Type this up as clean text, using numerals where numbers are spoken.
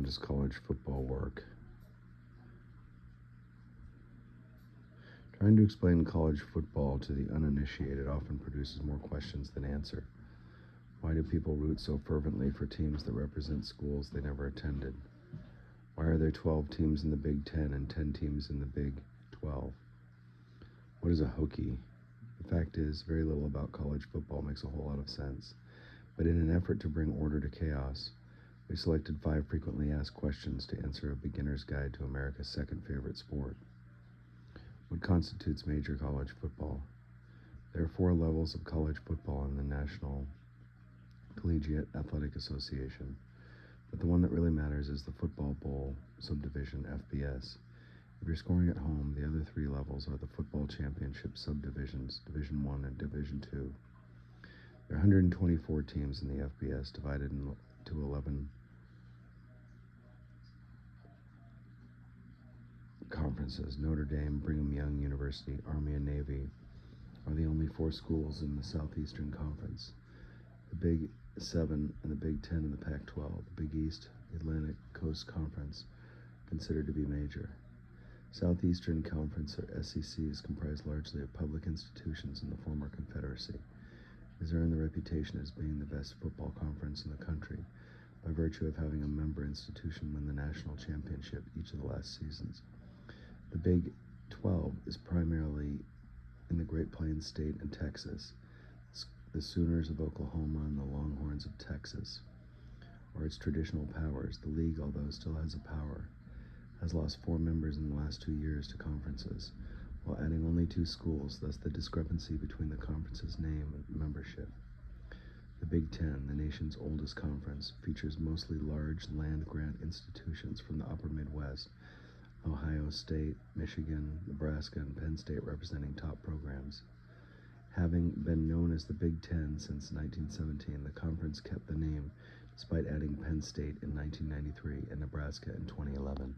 How does college football work? Trying to explain college football to the uninitiated often produces more questions than answer. Why do people root so fervently for teams that represent schools they never attended? Why are there 12 teams in the Big Ten and 10 teams in the Big 12? What is a Hokie? The fact is, very little about college football makes a whole lot of sense. But in an effort to bring order to chaos, we selected 5 frequently asked questions to answer a beginner's guide to America's second favorite sport. What constitutes major college football? There are 4 levels of college football in the National Collegiate Athletic Association, but the one that really matters is the Football Bowl Subdivision, FBS. If you're scoring at home, the other 3 levels are the Football Championship Subdivisions, Division 1 and Division 2. There are 124 teams in the FBS, divided into 11 conferences. Notre Dame, Brigham Young University, Army and Navy are the only 4 schools in the Southeastern Conference. The Big 7 and the Big 10 in the Pac-12, the Big East, the Atlantic Coast Conference, considered to be major. Southeastern Conference, or SEC, is comprised largely of public institutions in the former Confederacy. It has earned the reputation as being the best football conference in the country by virtue of having a member institution win the national championship each of the last seasons. The Big 12 is primarily in the Great Plains State and Texas. The Sooners of Oklahoma and the Longhorns of Texas are its traditional powers. The league, although still has a power, has lost 4 members in the last 2 years to conferences, while adding only 2 schools, thus the discrepancy between the conference's name and membership. The Big Ten, the nation's oldest conference, features mostly large land-grant institutions from the upper Midwest, Ohio State, Michigan, Nebraska, and Penn State representing top programs. Having been known as the Big Ten since 1917, the conference kept the name despite adding Penn State in 1993 and Nebraska in 2011.